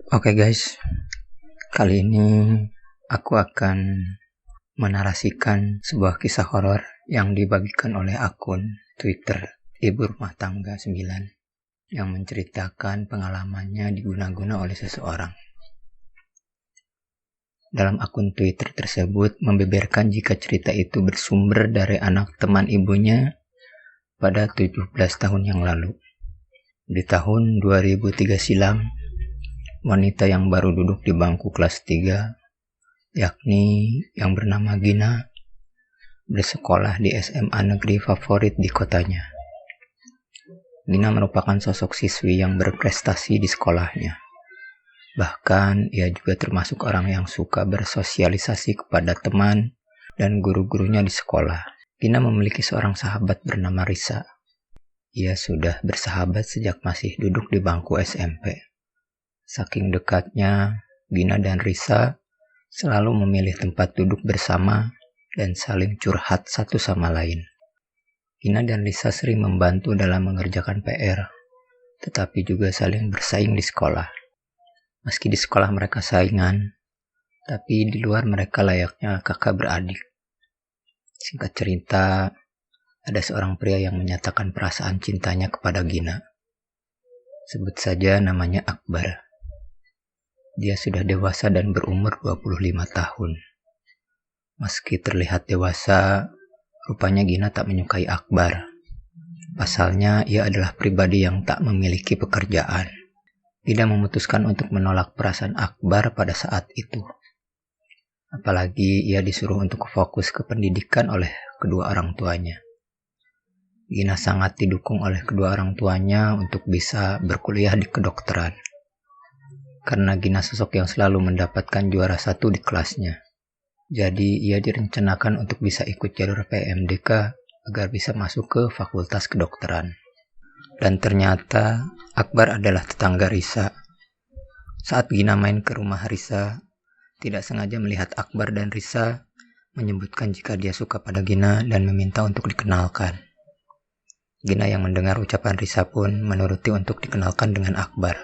Oke guys, kali ini aku akan menarasikan sebuah kisah horor yang dibagikan oleh akun Twitter Ibu Rumah Tangga 9 yang menceritakan pengalamannya diguna-guna oleh seseorang. Dalam akun Twitter tersebut membeberkan jika cerita itu bersumber dari anak teman ibunya pada 17 tahun yang lalu. Di tahun 2003 silam, wanita yang baru duduk di bangku kelas 3, yakni yang bernama Gina, bersekolah di SMA negeri favorit di kotanya. Gina merupakan sosok siswi yang berprestasi di sekolahnya. Bahkan ia juga termasuk orang yang suka bersosialisasi kepada teman dan guru-gurunya di sekolah. Gina memiliki seorang sahabat bernama Risa. Ia sudah bersahabat sejak masih duduk di bangku SMP. Saking dekatnya, Gina dan Risa selalu memilih tempat duduk bersama dan saling curhat satu sama lain. Gina dan Risa sering membantu dalam mengerjakan PR, tetapi juga saling bersaing di sekolah. Meski di sekolah mereka saingan, tapi di luar mereka layaknya kakak beradik. Singkat cerita, ada seorang pria yang menyatakan perasaan cintanya kepada Gina. Sebut saja namanya Akbar. Dia sudah dewasa dan berumur 25 tahun. Meski terlihat dewasa, rupanya Gina tak menyukai Akbar. Pasalnya, ia adalah pribadi yang tak memiliki pekerjaan. Gina memutuskan untuk menolak perasaan Akbar pada saat itu. Apalagi ia disuruh untuk fokus ke pendidikan oleh kedua orang tuanya. Gina sangat didukung oleh kedua orang tuanya untuk bisa berkuliah di kedokteran. Karena Gina sosok yang selalu mendapatkan juara 1 di kelasnya. Jadi ia direncanakan untuk bisa ikut jalur PMDK agar bisa masuk ke fakultas kedokteran. Dan ternyata Akbar adalah tetangga Risa. Saat Gina main ke rumah Risa, tidak sengaja melihat Akbar dan Risa menyebutkan jika dia suka pada Gina dan meminta untuk dikenalkan. Gina yang mendengar ucapan Risa pun menuruti untuk dikenalkan dengan Akbar.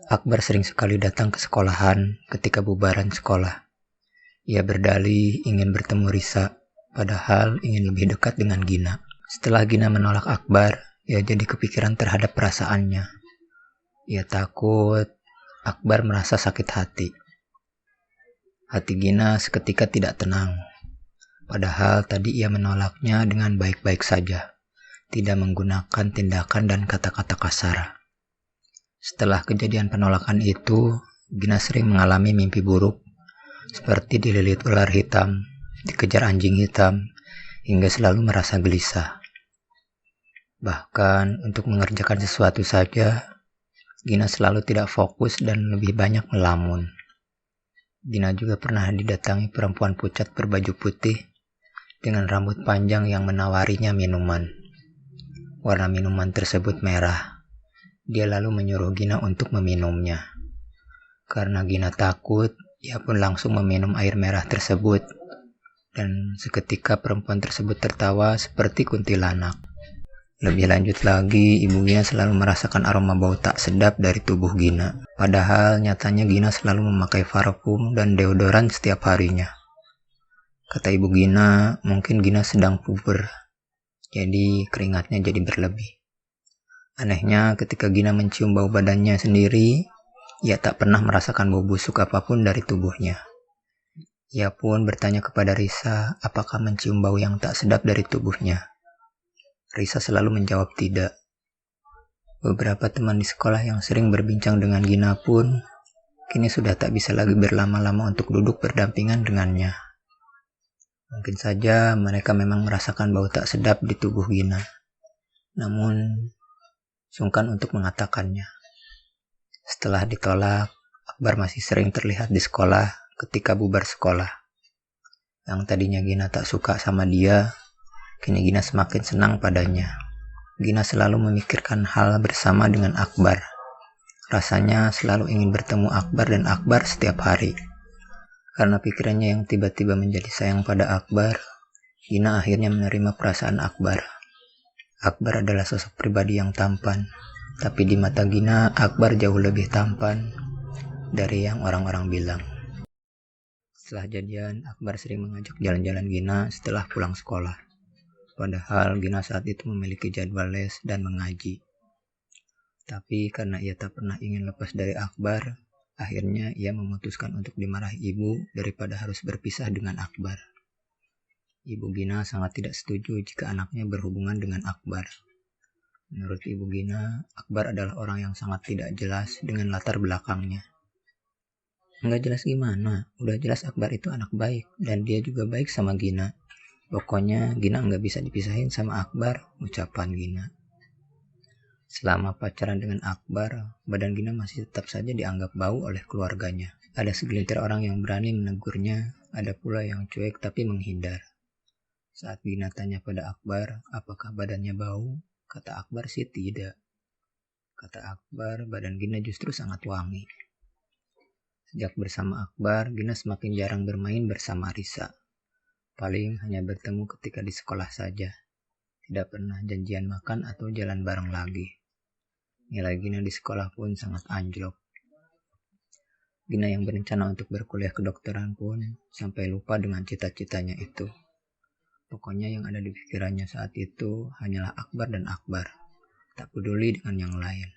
Akbar sering sekali datang ke sekolahan ketika bubaran sekolah. Ia berdalih ingin bertemu Risa, padahal ingin lebih dekat dengan Gina. Setelah Gina menolak Akbar, ia jadi kepikiran terhadap perasaannya. Ia takut Akbar merasa sakit hati. Hati Gina seketika tidak tenang. Padahal tadi ia menolaknya dengan baik-baik saja. Tidak menggunakan tindakan dan kata-kata kasar. Setelah kejadian penolakan itu, Gina sering mengalami mimpi buruk, seperti dililit ular hitam, dikejar anjing hitam, hingga selalu merasa gelisah. Bahkan untuk mengerjakan sesuatu saja, Gina selalu tidak fokus dan lebih banyak melamun. Gina juga pernah didatangi perempuan pucat berbaju putih dengan rambut panjang yang menawarinya minuman. Warna minuman tersebut merah. Dia lalu menyuruh Gina untuk meminumnya. Karena Gina takut, ia pun langsung meminum air merah tersebut. Dan seketika perempuan tersebut tertawa seperti kuntilanak. Lebih lanjut lagi, ibu Gina selalu merasakan aroma bau tak sedap dari tubuh Gina. Padahal nyatanya Gina selalu memakai parfum dan deodoran setiap harinya. Kata ibu Gina, mungkin Gina sedang puber. Jadi keringatnya jadi berlebih. Anehnya ketika Gina mencium bau badannya sendiri, ia tak pernah merasakan bau busuk apapun dari tubuhnya. Ia pun bertanya kepada Risa apakah mencium bau yang tak sedap dari tubuhnya. Risa selalu menjawab tidak. Beberapa teman di sekolah yang sering berbincang dengan Gina pun kini sudah tak bisa lagi berlama-lama untuk duduk berdampingan dengannya. Mungkin saja mereka memang merasakan bau tak sedap di tubuh Gina. Namun sungkan untuk mengatakannya. Setelah ditolak, Akbar masih sering terlihat di sekolah ketika bubar sekolah. Yang tadinya Gina tak suka sama dia, kini Gina semakin senang padanya. Gina selalu memikirkan hal bersama dengan Akbar. Rasanya selalu ingin bertemu Akbar dan Akbar setiap hari. Karena pikirannya yang tiba-tiba menjadi sayang pada Akbar, Gina akhirnya menerima perasaan Akbar. Akbar adalah sosok pribadi yang tampan, tapi di mata Gina, Akbar jauh lebih tampan dari yang orang-orang bilang. Setelah jadian, Akbar sering mengajak jalan-jalan Gina setelah pulang sekolah. Padahal Gina saat itu memiliki jadwal les dan mengaji. Tapi karena ia tak pernah ingin lepas dari Akbar, akhirnya ia memutuskan untuk dimarahi ibu daripada harus berpisah dengan Akbar. Ibu Gina sangat tidak setuju jika anaknya berhubungan dengan Akbar. Menurut Ibu Gina, Akbar adalah orang yang sangat tidak jelas dengan latar belakangnya. Nggak jelas gimana, udah jelas Akbar itu anak baik, dan dia juga baik sama Gina. Pokoknya Gina nggak bisa dipisahin sama Akbar, ucapan Gina. Selama pacaran dengan Akbar, badan Gina masih tetap saja dianggap bau oleh keluarganya. Ada segelintir orang yang berani menegurnya, ada pula yang cuek tapi menghindar. Saat Gina tanya pada Akbar, apakah badannya bau? Kata Akbar sih tidak. Kata Akbar, badan Gina justru sangat wangi. Sejak bersama Akbar, Gina semakin jarang bermain bersama Risa. Paling hanya bertemu ketika di sekolah saja. Tidak pernah janjian makan atau jalan bareng lagi. Nilai Gina di sekolah pun sangat anjlok. Gina yang berencana untuk berkuliah kedokteran pun sampai lupa dengan cita-citanya itu. Pokoknya yang ada di pikirannya saat itu hanyalah Akbar dan Akbar. Tak peduli dengan yang lain.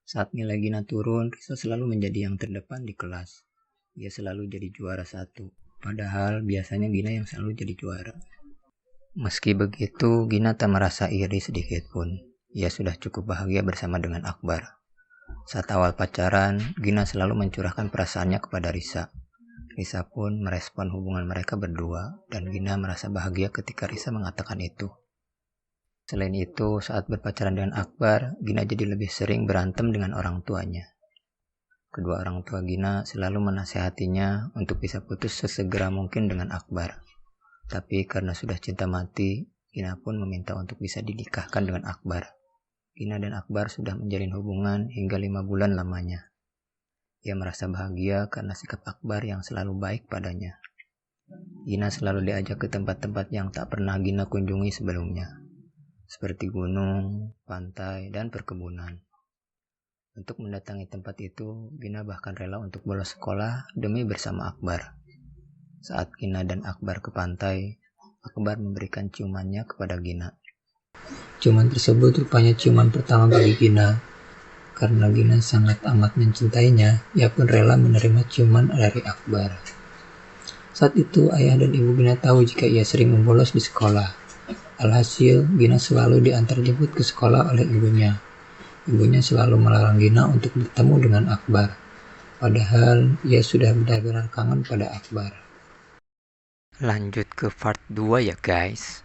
Saat nilai Gina turun, Risa selalu menjadi yang terdepan di kelas. Ia selalu jadi juara 1. Padahal biasanya Gina yang selalu jadi juara. Meski begitu, Gina tak merasa iri sedikit pun. Ia sudah cukup bahagia bersama dengan Akbar. Saat awal pacaran, Gina selalu mencurahkan perasaannya kepada Risa. Risa pun merespon hubungan mereka berdua, dan Gina merasa bahagia ketika Risa mengatakan itu. Selain itu, saat berpacaran dengan Akbar, Gina jadi lebih sering berantem dengan orang tuanya. Kedua orang tua Gina selalu menasehatinya untuk bisa putus sesegera mungkin dengan Akbar. Tapi karena sudah cinta mati, Gina pun meminta untuk bisa dinikahkan dengan Akbar. Gina dan Akbar sudah menjalin hubungan hingga 5 bulan lamanya. Ia merasa bahagia karena sikap Akbar yang selalu baik padanya. Gina selalu diajak ke tempat-tempat yang tak pernah Gina kunjungi sebelumnya, seperti gunung, pantai, dan perkebunan. Untuk mendatangi tempat itu, Gina bahkan rela untuk bolos sekolah demi bersama Akbar. Saat Gina dan Akbar ke pantai, Akbar memberikan ciumannya kepada Gina. Ciuman tersebut rupanya ciuman pertama bagi Gina. Karena Gina sangat amat mencintainya, ia pun rela menerima ciuman dari Akbar. Saat itu, ayah dan ibu Gina tahu jika ia sering membolos di sekolah. Alhasil, Gina selalu diantar jemput ke sekolah oleh ibunya. Ibunya selalu melarang Gina untuk bertemu dengan Akbar. Padahal, ia sudah benar-benar kangen pada Akbar. Lanjut ke part 2 ya guys.